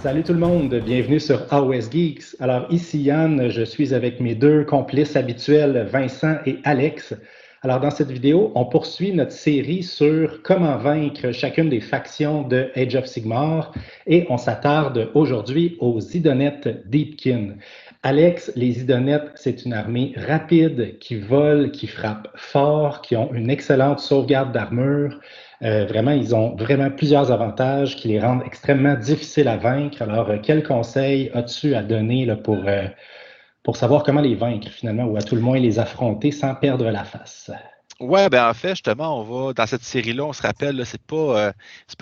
Salut tout le monde, bienvenue sur AOS Geeks. Alors ici Yann, je suis avec mes deux complices habituels, Vincent et Alex. Alors dans cette vidéo, on poursuit notre série sur comment vaincre chacune des factions de Age of Sigmar et on s'attarde aujourd'hui aux Idonettes Deepkin. Alex, les Idonettes, c'est une armée rapide qui vole, qui frappe fort, qui ont une excellente sauvegarde d'armure. Vraiment, ils ont vraiment plusieurs avantages qui les rendent extrêmement difficiles à vaincre. Alors, quels conseils as-tu à donner là, pour savoir comment les vaincre finalement, ou à tout le moins les affronter sans perdre la face? Ouais, ben en fait, justement, on va dans cette série-là, on se rappelle, là, c'est pas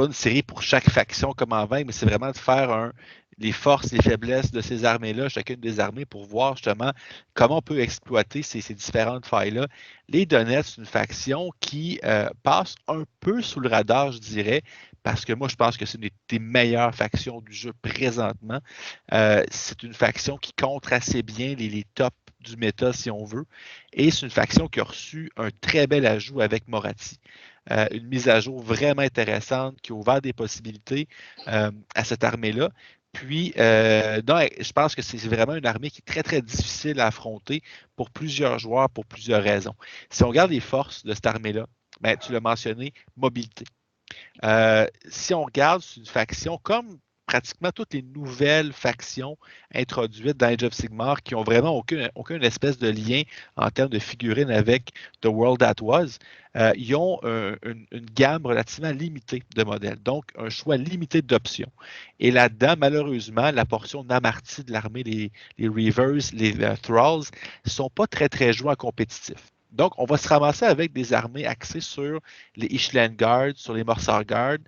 une série pour chaque faction comme en 20, mais c'est vraiment de faire les forces, les faiblesses de ces armées-là, chacune des armées, pour voir justement comment on peut exploiter ces différentes failles-là. Les Donets, c'est une faction qui passe un peu sous le radar, je dirais, parce que moi, je pense que c'est une des meilleures factions du jeu présentement. C'est une faction qui contre assez bien les tops du méta, si on veut. Et c'est une faction qui a reçu un très bel ajout avec Moratti. Une mise à jour vraiment intéressante qui a ouvert des possibilités à cette armée-là. Puis, non, je pense que c'est vraiment une armée qui est très, très difficile à affronter pour plusieurs joueurs, pour plusieurs raisons. Si on regarde les forces de cette armée-là, ben, tu l'as mentionné, mobilité. Si on regarde, c'est une faction comme pratiquement toutes les nouvelles factions introduites dans Age of Sigmar qui n'ont vraiment aucune espèce de lien en termes de figurines avec The World That Was. Ils ont une gamme relativement limitée de modèles, donc un choix limité d'options. Et là-dedans, malheureusement, la portion Namarti de l'armée, les Reavers, les Thralls, ne sont pas très, très joués en compétitif. Donc, on va se ramasser avec des armées axées sur les Ishland Guard, sur les Morrsar Guard.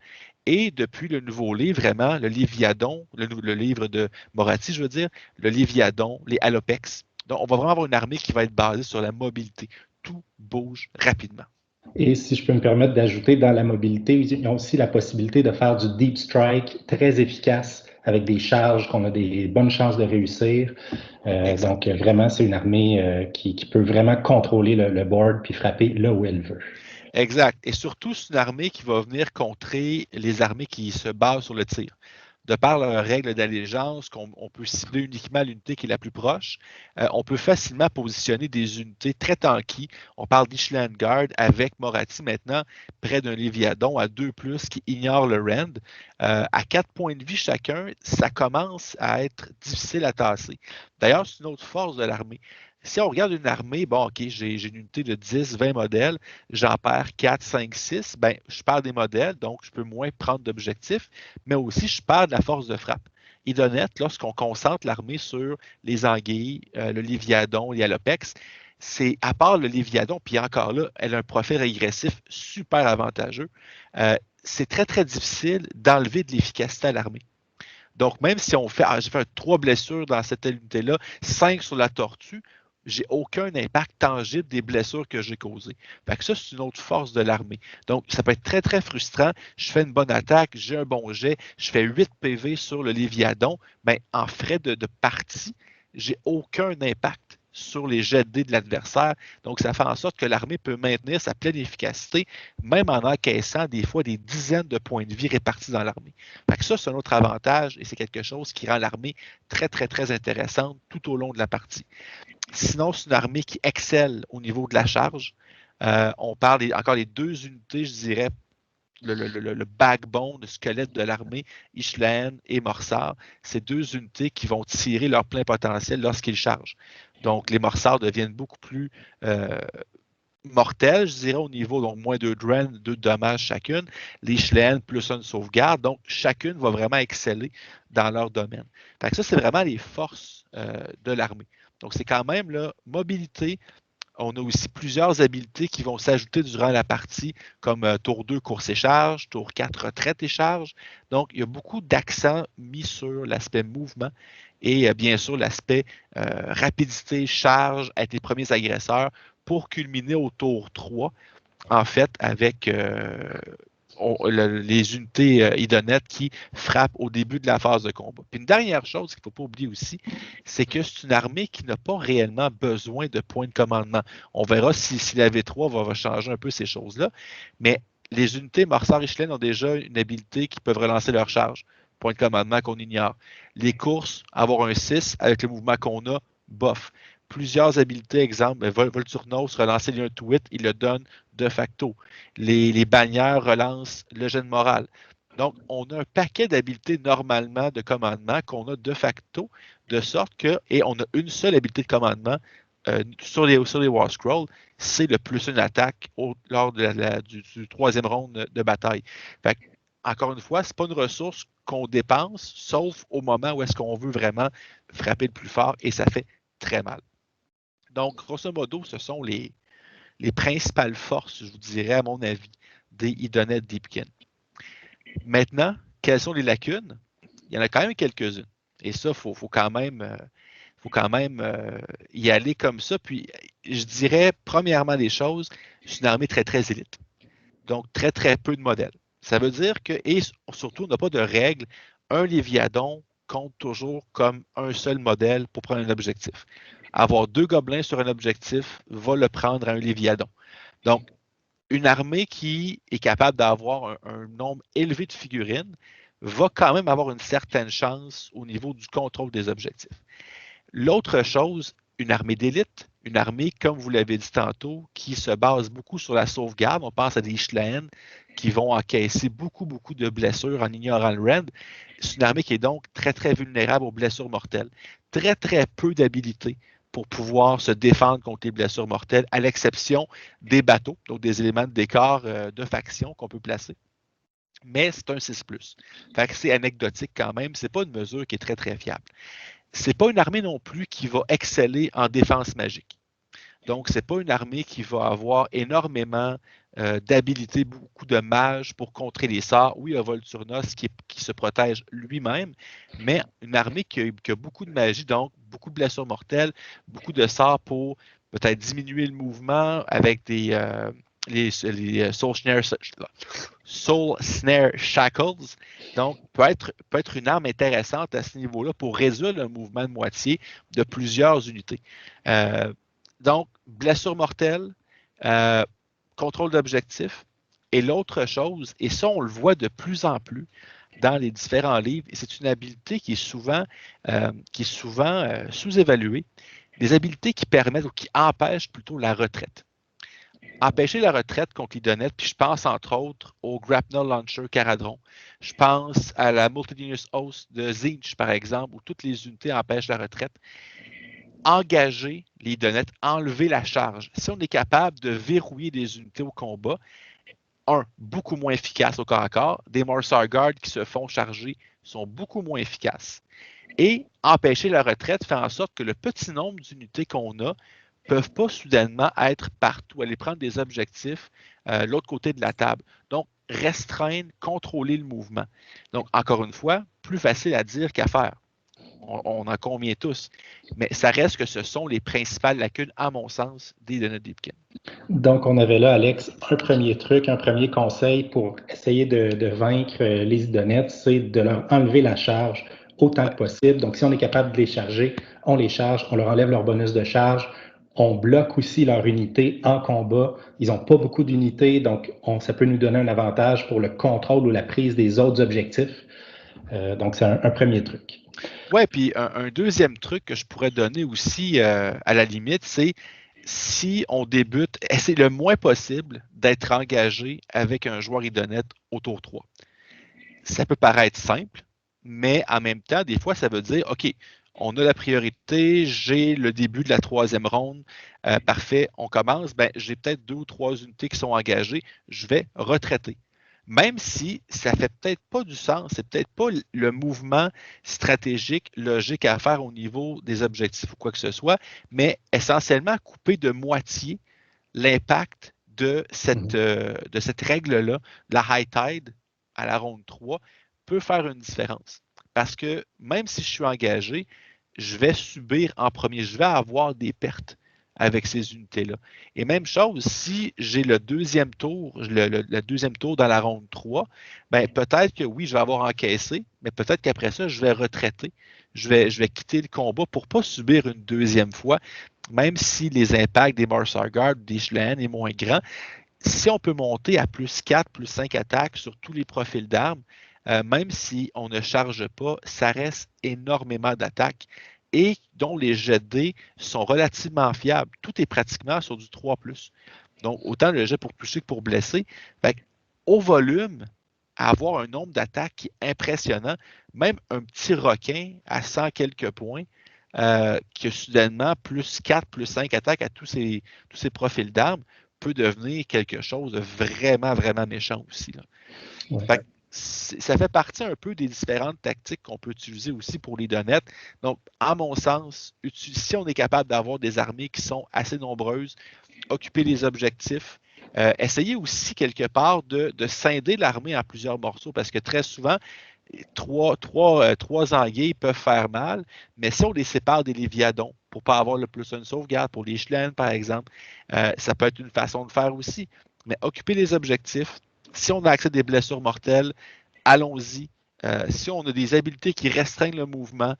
Et depuis le nouveau livre, vraiment, le Léviadon, le livre de Moratti, je veux dire, le Léviadon, les Alopex. Donc, on va vraiment avoir une armée qui va être basée sur la mobilité. Tout bouge rapidement. Et si je peux me permettre d'ajouter, dans la mobilité, ils ont aussi la possibilité de faire du deep strike très efficace avec des charges qu'on a des bonnes chances de réussir. Exact. Donc, vraiment, c'est une armée qui peut vraiment contrôler le board puis frapper là où elle veut. Exact. Et surtout, c'est une armée qui va venir contrer les armées qui se basent sur le tir. De par leurs règles d'allégeance, qu'on peut cibler uniquement l'unité qui est la plus proche, on peut facilement positionner des unités très tanky. On parle d'Ishland Guard avec Moratti maintenant près d'un Léviadon à 2+, qui ignore le Rend. À 4 points de vie chacun, ça commence à être difficile à tasser. D'ailleurs, c'est une autre force de l'armée. Si on regarde une armée, bon, OK, j'ai une unité de 10, 20 modèles, j'en perds 4, 5, 6, ben, je perds des modèles, donc je peux moins prendre d'objectifs, mais aussi je perds de la force de frappe. Idonette, lorsqu'on concentre l'armée sur les anguilles, le Léviadon, les Alopex, c'est à part le Léviadon, puis encore là, elle a un profil régressif super avantageux. C'est très, très difficile d'enlever de l'efficacité à l'armée. Donc, même si on fait, j'ai fait 3 blessures dans cette unité-là, 5 sur la tortue, j'ai aucun impact tangible des blessures que j'ai causées. Fait que ça, c'est une autre force de l'armée. Donc, ça peut être très, très frustrant. Je fais une bonne attaque, j'ai un bon jet, je fais 8 PV sur le Léviadon, mais en frais de partie, j'ai aucun impact sur les jets de dés de l'adversaire. Donc, ça fait en sorte que l'armée peut maintenir sa pleine efficacité, même en encaissant des fois des dizaines de points de vie répartis dans l'armée. Fait que ça, c'est un autre avantage et c'est quelque chose qui rend l'armée très, très, très intéressante tout au long de la partie. Sinon, c'est une armée qui excelle au niveau de la charge. On parle encore des deux unités, je dirais, le backbone, le squelette de l'armée, Ishlan et Morrsar. C'est deux unités qui vont tirer leur plein potentiel lorsqu'ils chargent. Donc, les Morrsars deviennent beaucoup plus mortels, je dirais, au niveau, donc moins 2 drain, 2 dommages chacune. Les Ishlan plus une sauvegarde. Donc, chacune va vraiment exceller dans leur domaine. Fait que ça, c'est vraiment les forces de l'armée. Donc, c'est quand même la mobilité. On a aussi plusieurs habiletés qui vont s'ajouter durant la partie, comme tour 2, course et charge, tour 4, retraite et charge. Donc, il y a beaucoup d'accents mis sur l'aspect mouvement et bien sûr l'aspect rapidité, charge, être les premiers agresseurs pour culminer au tour 3, en fait, avec les unités idonettes qui frappent au début de la phase de combat. Puis une dernière chose qu'il ne faut pas oublier aussi, c'est que c'est une armée qui n'a pas réellement besoin de points de commandement. On verra si la V3 va changer un peu ces choses-là, mais les unités Morrsar et Richelieu ont déjà une habilité qui peuvent relancer leur charge. point de commandement qu'on ignore. Les courses, avoir un 6 avec le mouvement qu'on a, bof. Plusieurs habiletés, exemple, Volturnos, relancer le 1-8, il le donne de facto. Les bannières relancent le gène moral. Donc, on a un paquet d'habiletés normalement de commandement qu'on a de facto, de sorte que, et on a une seule habileté de commandement sur les War Scrolls, c'est le plus une attaque lors du troisième round de bataille. Fait que, encore une fois, ce n'est pas une ressource qu'on dépense, sauf au moment où est-ce qu'on veut vraiment frapper le plus fort, et ça fait très mal. Donc, grosso modo, ce sont les principales forces, je vous dirais, à mon avis, des Idoneth Deepkin. Maintenant, quelles sont les lacunes? Il y en a quand même quelques-unes. Et ça, il faut quand même y aller comme ça. Puis, je dirais, premièrement des choses, c'est une armée très, très élite. Donc, très, très peu de modèles. Ça veut dire que, et surtout, on n'a pas de règles. Un Léviadon compte toujours comme un seul modèle pour prendre un objectif. Avoir 2 gobelins sur un objectif va le prendre à un Léviadon. Donc, une armée qui est capable d'avoir un nombre élevé de figurines va quand même avoir une certaine chance au niveau du contrôle des objectifs. L'autre chose, une armée d'élite, une armée, comme vous l'avez dit tantôt, qui se base beaucoup sur la sauvegarde. On pense à des Schlaen qui vont encaisser beaucoup, beaucoup de blessures en ignorant le rend. C'est une armée qui est donc très, très vulnérable aux blessures mortelles. Très, très peu d'habilité pour pouvoir se défendre contre les blessures mortelles, à l'exception des bateaux, donc des éléments de décor de faction qu'on peut placer. Mais c'est un 6+. Fait que c'est anecdotique quand même. Ce n'est pas une mesure qui est très, très fiable. Ce n'est pas une armée non plus qui va exceller en défense magique. Donc, ce n'est pas une armée qui va avoir énormément d'habilité, beaucoup de mages pour contrer les sorts. Oui, il y a Volturnos qui se protège lui-même, mais une armée qui a beaucoup de magie, donc beaucoup de blessures mortelles, beaucoup de sorts pour peut-être diminuer le mouvement avec les Soul Snare Shackles. Donc, peut être une arme intéressante à ce niveau-là pour résoudre un mouvement de moitié de plusieurs unités. Donc, blessure mortelle, contrôle d'objectif. Et l'autre chose, et ça, on le voit de plus en plus dans les différents livres, et c'est une habileté qui est souvent sous-évaluée, des habiletés qui permettent ou qui empêchent plutôt la retraite. Empêcher la retraite contre l'Idoneth, puis je pense entre autres au Grapnel Launcher Caradron. Je pense à la Multitudinous Host de Zinch, par exemple, où toutes les unités empêchent la retraite. Engager les Idoneth, enlever la charge. Si on est capable de verrouiller des unités au combat, beaucoup moins efficaces au corps à corps. Des Morrsar Guard qui se font charger sont beaucoup moins efficaces. Et empêcher la retraite fait en sorte que le petit nombre d'unités qu'on a ne peuvent pas soudainement être partout, aller prendre des objectifs l'autre côté de la table. Donc, restreindre, contrôler le mouvement. Donc, encore une fois, plus facile à dire qu'à faire. On en convient tous. Mais ça reste que ce sont les principales lacunes, à mon sens, des Idoneth Deepkin. Donc, on avait là, Alex, un premier truc, un premier conseil pour essayer de vaincre les Idoneth, c'est de leur enlever la charge autant que possible. Donc, si on est capable de les charger, on les charge, on leur enlève leur bonus de charge, on bloque aussi leur unité en combat. Ils n'ont pas beaucoup d'unités, donc ça peut nous donner un avantage pour le contrôle ou la prise des autres objectifs. Donc, c'est un premier truc. Oui, puis un deuxième truc que je pourrais donner aussi à la limite, c'est si on débute, essayer le moins possible d'être engagé avec un joueur Idoneth au tour 3. Ça peut paraître simple, mais en même temps, des fois, ça veut dire, OK, on a la priorité, j'ai le début de la 3e ronde, parfait, on commence, ben, j'ai peut-être 2 ou 3 unités qui sont engagées, je vais retraiter. Même si ça ne fait peut-être pas du sens, c'est peut-être pas le mouvement stratégique, logique à faire au niveau des objectifs ou quoi que ce soit, mais essentiellement couper de moitié l'impact de cette règle-là, de la high tide à la ronde 3, peut faire une différence. Parce que même si je suis engagé, je vais subir en premier, je vais avoir des pertes avec ces unités-là. Et même chose, si j'ai le deuxième tour, le deuxième tour dans la ronde 3, ben peut-être que oui, je vais avoir encaissé, mais peut-être qu'après ça, je vais retraiter. Je vais quitter le combat pour ne pas subir une deuxième fois, même si les impacts des Morrsar Guard ou des Schlaen est moins grand. Si on peut monter à plus 4, plus 5 attaques sur tous les profils d'armes, même si on ne charge pas, ça reste énormément d'attaques et dont les jets de dés sont relativement fiables. Tout est pratiquement sur du 3+. Donc, autant le jet pour toucher que pour blesser. Fait que, au volume, avoir un nombre d'attaques qui est impressionnant, même un petit requin à 100 quelques points, qui a soudainement plus 4, plus 5 attaques à tous ces profils d'armes, peut devenir quelque chose de vraiment, vraiment méchant aussi. Là. Ouais. Fait que ça fait partie un peu des différentes tactiques qu'on peut utiliser aussi pour les donnettes. Donc, à mon sens, si on est capable d'avoir des armées qui sont assez nombreuses, occuper les objectifs, essayer aussi quelque part de scinder l'armée en plusieurs morceaux parce que très souvent, trois anguilles peuvent faire mal, mais si on les sépare des léviadons pour ne pas avoir le plus une sauvegarde, pour les chelènes par exemple, ça peut être une façon de faire aussi. Mais occuper les objectifs, si on a accès à des blessures mortelles, allons-y. Si on a des habiletés qui restreignent le mouvement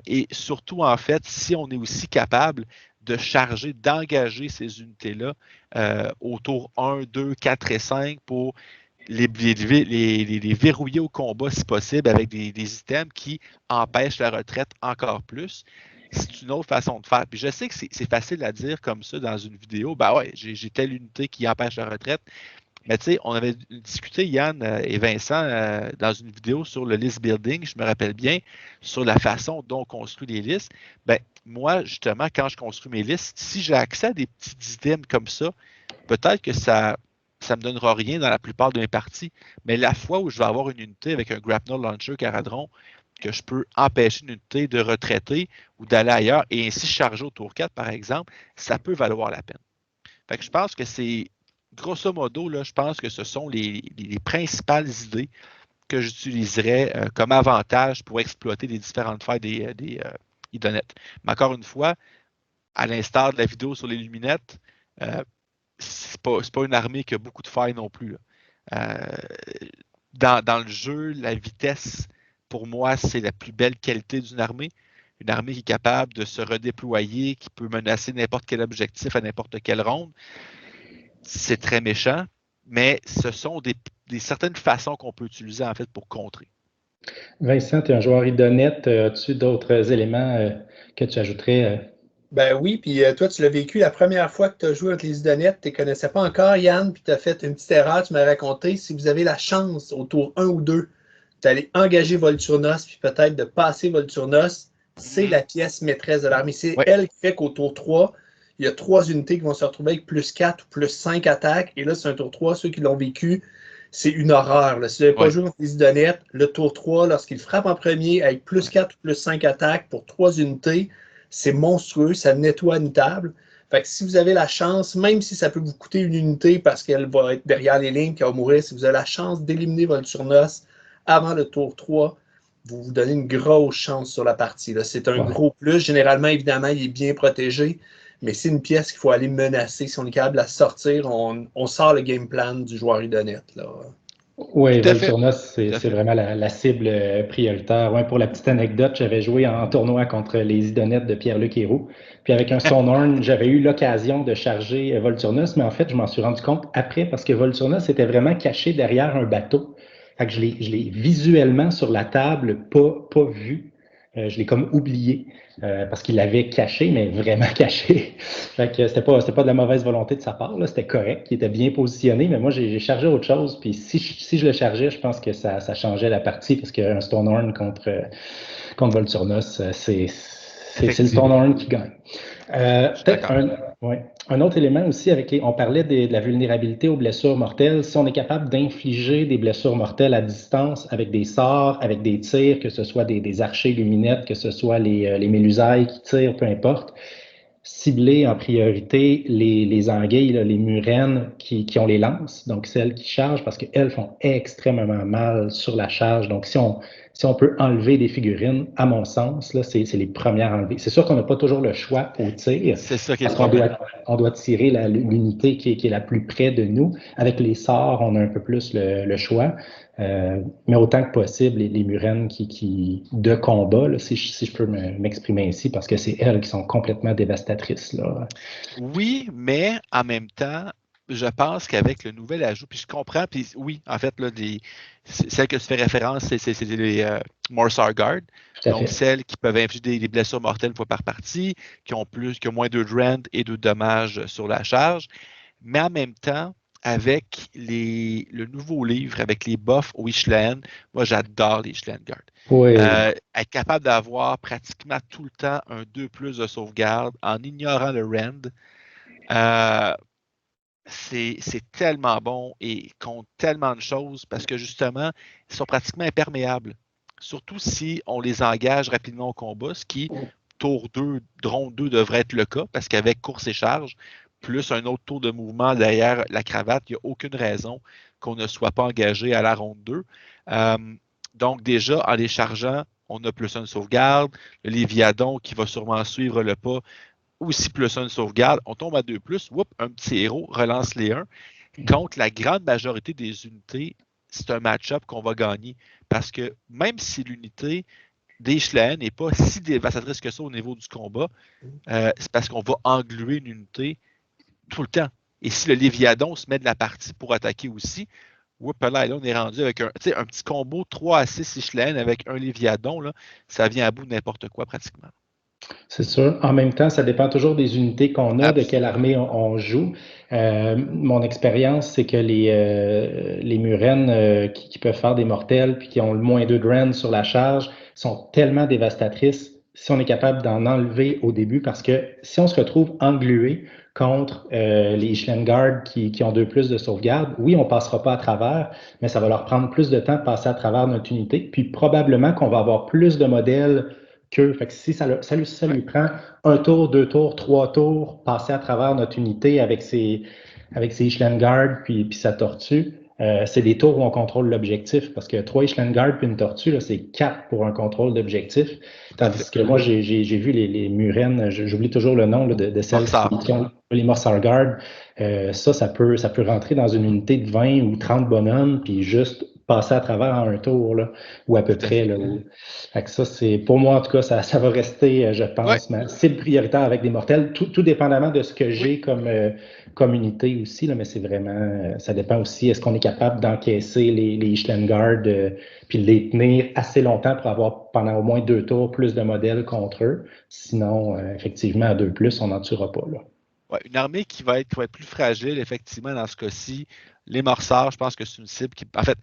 et surtout, en fait, si on est aussi capable de charger, d'engager ces unités-là au tour 1, 2, 4 et 5 pour les verrouiller au combat si possible avec des items qui empêchent la retraite encore plus. C'est une autre façon de faire. Puis je sais que c'est facile à dire comme ça dans une vidéo. Ben ouais, j'ai telle unité qui empêche la retraite. Mais tu sais, on avait discuté, Yann et Vincent, dans une vidéo sur le list building, je me rappelle bien, sur la façon dont on construit les listes. Ben, moi, justement, quand je construis mes listes, si j'ai accès à des petits items comme ça, peut-être que ça ne me donnera rien dans la plupart de mes parties. Mais la fois où je vais avoir une unité avec un Grapnel Launcher Caradron, que je peux empêcher une unité de retraiter ou d'aller ailleurs et ainsi charger au tour 4, par exemple, ça peut valoir la peine. Fait que je pense que c'est, grosso modo, là, je pense que ce sont les principales idées que j'utiliserais comme avantage pour exploiter les différentes failles des idonettes. Mais encore une fois, à l'instar de la vidéo sur les luminettes, c'est pas une armée qui a beaucoup de failles non plus. Dans le jeu, la vitesse, pour moi, c'est la plus belle qualité d'une armée. Une armée qui est capable de se redéployer, qui peut menacer n'importe quel objectif à n'importe quelle ronde. C'est très méchant, mais ce sont des certaines façons qu'on peut utiliser en fait pour contrer. Vincent, tu es un joueur idonette. As-tu d'autres éléments que tu ajouterais? Ben oui, puis toi, tu l'as vécu la première fois que tu as joué avec les idonettes, tu ne connaissais pas encore, Yann, puis tu as fait une petite erreur, tu m'as raconté. Si vous avez la chance au tour 1 ou 2 d'aller engager Volturnos, puis peut-être de passer Volturnos, c'est la pièce maîtresse de l'armée. C'est elle qui fait qu'au tour 3, il y a 3 unités qui vont se retrouver avec plus 4 ou plus 5 attaques. Et là, c'est un tour 3. Ceux qui l'ont vécu, c'est une horreur. Là. Si vous n'avez pas joué avec les idonettes, le tour 3, lorsqu'il frappe en premier avec plus 4 ou plus 5 attaques pour 3 unités, c'est monstrueux, ça nettoie une table. Fait que si vous avez la chance, même si ça peut vous coûter une unité parce qu'elle va être derrière les lignes, qu'elle va mourir, si vous avez la chance d'éliminer Volturnos avant le tour 3, vous vous donnez une grosse chance sur la partie. Là. C'est un gros plus. Généralement, évidemment, il est bien protégé, mais c'est une pièce qu'il faut aller menacer. Si on est capable de la sortir, on sort le game plan du joueur idonette. Là. Oui, Volturnos, c'est vraiment la cible prioritaire. Ouais, pour la petite anecdote, j'avais joué en tournoi contre les idonettes de Pierre-Luc Héroux. Puis avec un Stonehorn, j'avais eu l'occasion de charger Volturnos, mais en fait, je m'en suis rendu compte après parce que Volturnos était vraiment caché derrière un bateau. Fait que je l'ai visuellement sur la table, pas vu. Je l'ai comme oublié parce qu'il l'avait caché, mais vraiment caché. Fait que c'était pas de la mauvaise volonté de sa part, là, c'était correct, il était bien positionné, mais moi j'ai chargé autre chose. Puis si je le chargeais, je pense que ça changeait la partie parce qu'un Stonehorn contre Volturnos, c'est le Stonehorn qui gagne. Peut-être un autre élément aussi, on parlait de la vulnérabilité aux blessures mortelles. Si on est capable d'infliger des blessures mortelles à distance avec des sorts, avec des tirs, que ce soit des archers luminettes, que ce soit les mélusailles qui tirent, peu importe, cibler en priorité les anguilles, là, les murènes qui ont les lances, donc celles qui chargent, parce qu'elles font extrêmement mal sur la charge. Donc, si on peut enlever des figurines, à mon sens, là, c'est les premières à enlever. C'est sûr qu'on n'a pas toujours le choix au tir. C'est ça qui est parce qu'on on doit tirer l'unité qui est la plus près de nous. Avec les sorts, on a un peu plus le choix. Mais autant que possible, les murènes de combat, là, si je peux m'exprimer ainsi, parce que c'est elles qui sont complètement dévastatrices. Là. Oui, mais en même temps, je pense qu'avec le nouvel ajout, puis je comprends, puis oui, en fait, là, celles que tu fais référence, c'est les Morsar Guard, donc celles qui peuvent infliger des blessures mortelles une fois par partie, qui ont moins 2 de rend et 2 de dommages sur la charge, mais en même temps, avec le nouveau livre, avec les buffs au Ishlan, moi j'adore les Ishlan Guard. Oui. Être capable d'avoir pratiquement tout le temps un 2+ de sauvegarde en ignorant le rend, c'est tellement bon et compte tellement de choses parce que justement, ils sont pratiquement imperméables. Surtout si on les engage rapidement au combat, ce qui, tour 2, drone 2 devrait être le cas parce qu'avec course et charge, plus un autre tour de mouvement derrière la cravate, il n'y a aucune raison qu'on ne soit pas engagé à la ronde 2. Donc déjà, en les chargeant, on a +1 de sauvegarde. Le Léviadon qui va sûrement suivre le pas, aussi +1 de sauvegarde. On tombe à 2+, un petit héros relance les 1. Contre la grande majorité des unités, c'est un match-up qu'on va gagner. Parce que même si l'unité d'Ishlan n'est pas si dévastatrice que ça au niveau du combat, c'est parce qu'on va engluer une unité tout le temps. Et si le Léviadon se met de la partie pour attaquer aussi, là, on est rendu avec un petit combo 3 à 6 Ishlan avec un Léviadon, là, ça vient à bout de n'importe quoi pratiquement. C'est sûr. En même temps, ça dépend toujours des unités qu'on a, de quelle armée on joue. Mon expérience, c'est que les Murennes qui peuvent faire des mortels puis qui ont le -2 de rend sur la charge sont tellement dévastatrices si on est capable d'en enlever au début, parce que si on se retrouve englué contre les Ishlan Guard qui ont 2+ de sauvegarde, oui, on passera pas à travers, mais ça va leur prendre plus de temps de passer à travers notre unité, puis probablement qu'on va avoir plus de modèles qu'eux. Fait que si ça lui prend 1 tour, 2 tours, 3 tours, passer à travers notre unité avec ses Ishlan Guard puis sa tortue, c'est des tours où on contrôle l'objectif, parce que 3 Ishlan Guard puis une tortue, là, c'est 4 pour un contrôle d'objectif. Tandis que moi, j'ai vu les Murennes, j'oublie toujours le nom là, de celles qui ont les Morsar Guard. Ça peut rentrer dans une unité de 20 ou 30 bonhommes, puis juste passer à travers en un tour, là, ou à peu près. Là, fait que ça, c'est, pour moi, en tout cas, ça va rester, je pense, ma cible prioritaire avec des mortels, tout dépendamment de ce que j'ai comme unité aussi, là, mais c'est vraiment, ça dépend aussi, est-ce qu'on est capable d'encaisser les Ishlan Guard, puis les tenir assez longtemps pour avoir pendant au moins 2 tours plus de modèles contre eux. Sinon, effectivement, à 2+, on n'en tuera pas. Là. Ouais, une armée qui va être plus fragile, effectivement, dans ce cas-ci, les Morsars, je pense que c'est une cible qui. En fait,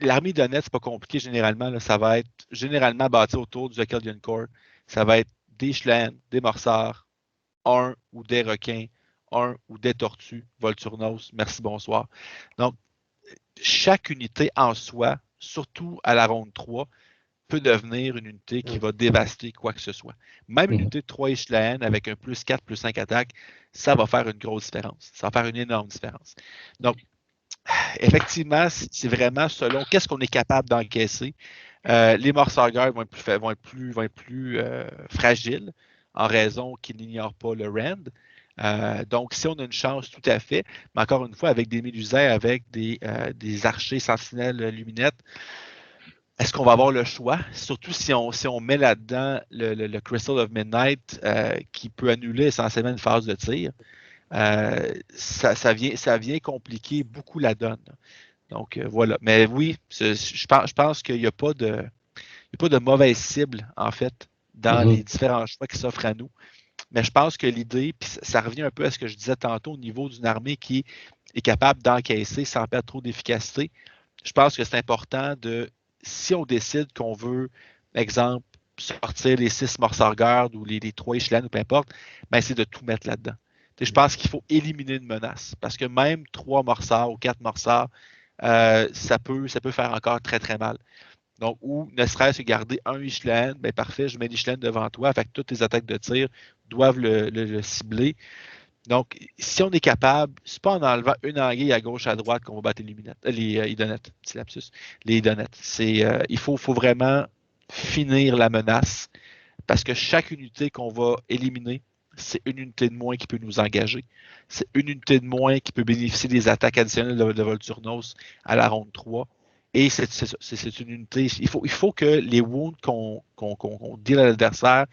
l'armée d'honnête, c'est pas compliqué généralement. Là, ça va être généralement bâti autour du Akeldian Core. Ça va être des Ishlan, des Morsars, un ou des requins, un ou des tortues, Volturnos, merci, bonsoir. Donc, chaque unité en soi, surtout à la ronde 3, peut devenir une unité qui va dévaster quoi que ce soit. Même une unité de 3 Ishlan avec un +4, +5 attaque, ça va faire une grosse différence. Ça va faire une énorme différence. Donc, effectivement, c'est vraiment selon qu'est-ce qu'on est capable d'encaisser. Les Morsargueurs vont être plus fragiles en raison qu'ils n'ignorent pas le rend. Donc, si on a une chance, tout à fait, mais encore une fois, avec des médusaires, avec des archers sentinelles luminettes, est-ce qu'on va avoir le choix? Surtout si on met là-dedans le Crystal of Midnight qui peut annuler essentiellement une phase de tir. Ça vient compliquer beaucoup la donne. Donc, voilà. Mais oui, je pense qu'il n'y a pas de mauvaise cible, en fait, dans les différents choix qui s'offrent à nous. Mais je pense que l'idée, puis ça revient un peu à ce que je disais tantôt au niveau d'une armée qui est capable d'encaisser sans perdre trop d'efficacité. Je pense que c'est important si on décide qu'on veut, exemple, sortir les 6 Morsar Guard ou les 3 Ishlan ou peu importe, ben c'est de tout mettre là-dedans. Je pense qu'il faut éliminer une menace. Parce que même 3 Morsars ou 4 Morsars, ça peut faire encore très, très mal. Donc, ou ne serait-ce que garder un Ishlan, ben parfait, je mets l'Ishlan devant toi, fait que toutes tes attaques de tir doivent le cibler. Donc, si on est capable, c'est pas en enlevant une anguille à gauche, à droite qu'on va battre les Idonettes. C'est lapsus. Les Idonettes. Il faut vraiment finir la menace parce que chaque unité qu'on va éliminer, c'est une unité de moins qui peut nous engager. C'est une unité de moins qui peut bénéficier des attaques additionnelles de Volturnos à la ronde 3. Et c'est une unité. Il faut que les wounds qu'on deal à l'adversaire,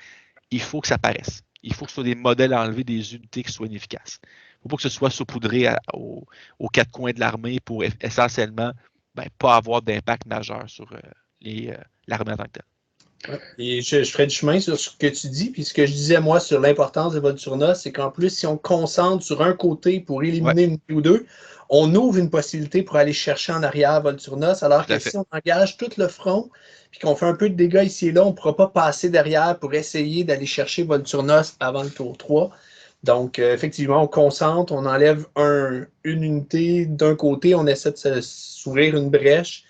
il faut que ça paraisse. Il faut que ce soit des modèles enlevés, des unités qui soient inefficaces. faut pas que ce soit saupoudré aux quatre coins de l'armée pour essentiellement pas avoir d'impact majeur sur l'armée en tant que telle. Ouais. Et je ferai du chemin sur ce que tu dis, puis ce que je disais moi sur l'importance de Volturna, c'est qu'en plus, si on concentre sur un côté pour éliminer une ou deux, on ouvre une possibilité pour aller chercher en arrière Volturnos, alors que si on engage tout le front, puis qu'on fait un peu de dégâts ici et là, on ne pourra pas passer derrière pour essayer d'aller chercher Volturnos avant le tour 3. Donc, effectivement, on concentre, on enlève une unité d'un côté, on essaie de s'ouvrir une brèche.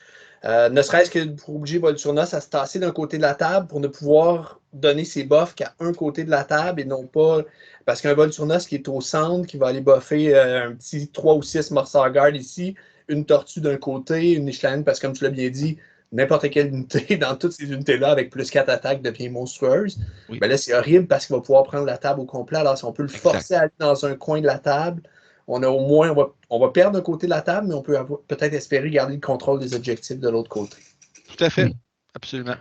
Ne serait-ce que pour obliger Volturnos à se tasser d'un côté de la table pour ne pouvoir donner ses buffs qu'à un côté de la table et non pas. Parce qu'un Volturnos qui est au centre, qui va aller buffer un petit 3 ou 6 Mortar Guard ici, une tortue d'un côté, une Nichelane, parce que comme tu l'as bien dit, n'importe quelle unité dans toutes ces unités-là avec plus 4 attaques devient monstrueuse. Oui. Ben là, c'est horrible parce qu'il va pouvoir prendre la table au complet. Alors, si on peut le forcer à aller dans un coin de la table, on a au moins, on va perdre un côté de la table, mais on peut peut-être espérer garder le contrôle des objectifs de l'autre côté. Tout à fait, absolument.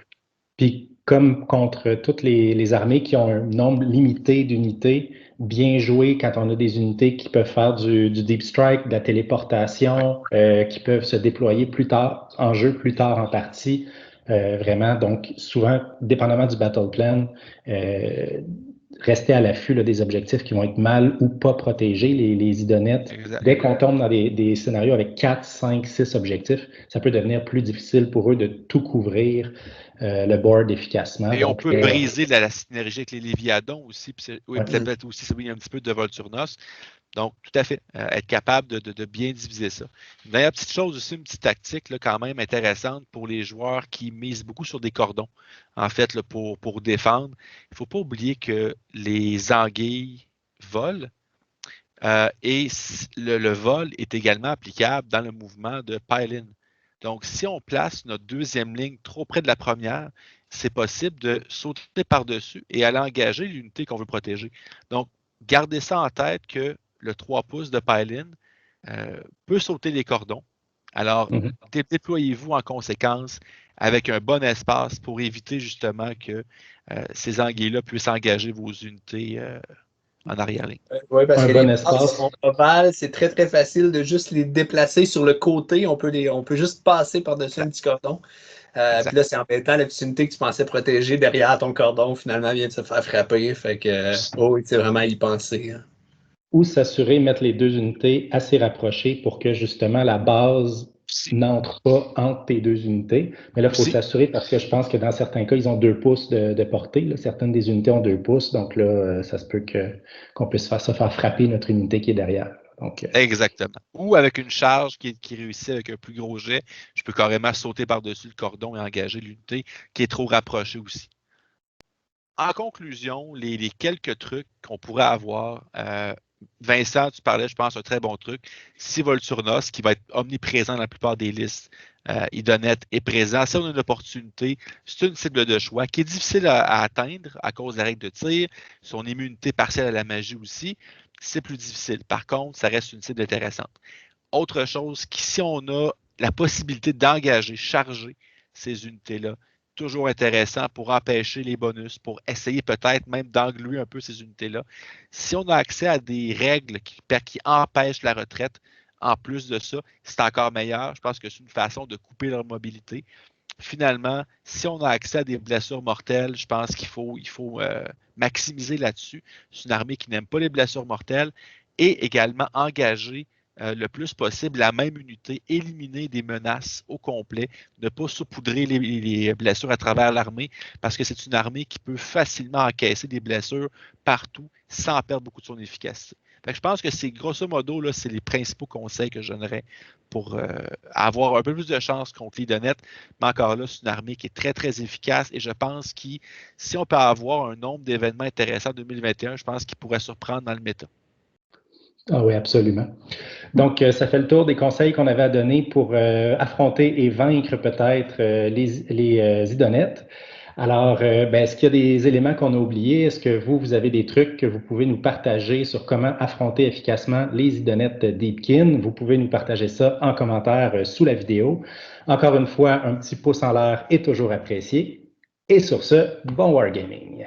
Puis, comme contre toutes les armées qui ont un nombre limité d'unités, bien joué quand on a des unités qui peuvent faire du deep strike, de la téléportation, qui peuvent se déployer plus tard en jeu, plus tard en partie. Vraiment, donc souvent, dépendamment du battle plan, rester à l'affût des objectifs qui vont être mal ou pas protégés, les idonettes. Dès qu'on tombe dans des scénarios avec 4, 5, 6 objectifs, ça peut devenir plus difficile pour eux de tout couvrir le board efficacement. Et donc, on peut briser la synergie avec les Léviadons aussi, puis peut-être aussi un petit peu de Volturnos. Donc, tout à fait, être capable de bien diviser ça. Une dernière petite chose aussi, une petite tactique là, quand même intéressante pour les joueurs qui misent beaucoup sur des cordons, en fait, là, pour défendre. Il ne faut pas oublier que les anguilles volent et le vol est également applicable dans le mouvement de pile-in. Donc, si on place notre deuxième ligne trop près de la première, c'est possible de sauter par-dessus et aller engager l'unité qu'on veut protéger. Donc, gardez ça en tête que le 3 pouces de pile-in peut sauter les cordons. Alors, déployez-vous en conséquence avec un bon espace pour éviter justement que ces anguilles-là puissent engager vos unités en arrière-ligne. Oui, parce que les passes sont ovales, c'est très très facile de juste les déplacer sur le côté. On peut juste passer par-dessus un petit cordon. Puis là, c'est embêtant, la petite unité que tu pensais protéger derrière ton cordon, finalement, vient de se faire frapper. Fait que, oui, c'est vraiment à y penser. Hein. Ou s'assurer, mettre les deux unités assez rapprochées pour que justement la base n'entre pas entre tes deux unités. Mais là, il faut s'assurer parce que je pense que dans certains cas, ils ont 2 pouces de portée. Là. Certaines des unités ont 2 pouces. Donc là, ça se peut qu'on puisse se faire frapper notre unité qui est derrière. Donc, exactement. Ou avec une charge qui réussit avec un plus gros jet, je peux carrément sauter par-dessus le cordon et engager l'unité qui est trop rapprochée aussi. En conclusion, les quelques trucs qu'on pourrait avoir, Vincent, tu parlais, je pense, un très bon truc. Si Volturnos, qui va être omniprésent dans la plupart des listes, Idonet est présent. Si on a une opportunité, c'est une cible de choix qui est difficile à atteindre à cause de la règle de tir. Son immunité partielle à la magie aussi, c'est plus difficile. Par contre, ça reste une cible intéressante. Autre chose, si on a la possibilité d'engager, charger ces unités-là, toujours intéressant pour empêcher les bonus, pour essayer peut-être même d'engluer un peu ces unités-là. Si on a accès à des règles qui empêchent la retraite, en plus de ça, c'est encore meilleur. Je pense que c'est une façon de couper leur mobilité. Finalement, si on a accès à des blessures mortelles, je pense qu'il faut maximiser là-dessus. C'est une armée qui n'aime pas les blessures mortelles et également engager le plus possible la même unité, éliminer des menaces au complet, ne pas saupoudrer les blessures à travers l'armée, parce que c'est une armée qui peut facilement encaisser des blessures partout sans perdre beaucoup de son efficacité. Fait que je pense que c'est grosso modo, là, c'est les principaux conseils que je donnerais pour avoir un peu plus de chance contre l'Idonet. Mais encore là, c'est une armée qui est très, très efficace et je pense que si on peut avoir un nombre d'événements intéressants en 2021, je pense qu'il pourrait surprendre dans le méta. Ah oui, absolument. Donc, ça fait le tour des conseils qu'on avait à donner pour affronter et vaincre peut-être les idonettes. Alors, est-ce qu'il y a des éléments qu'on a oubliés? Est-ce que vous avez des trucs que vous pouvez nous partager sur comment affronter efficacement les idonettes Deepkin? Vous pouvez nous partager ça en commentaire sous la vidéo. Encore une fois, un petit pouce en l'air est toujours apprécié. Et sur ce, bon wargaming!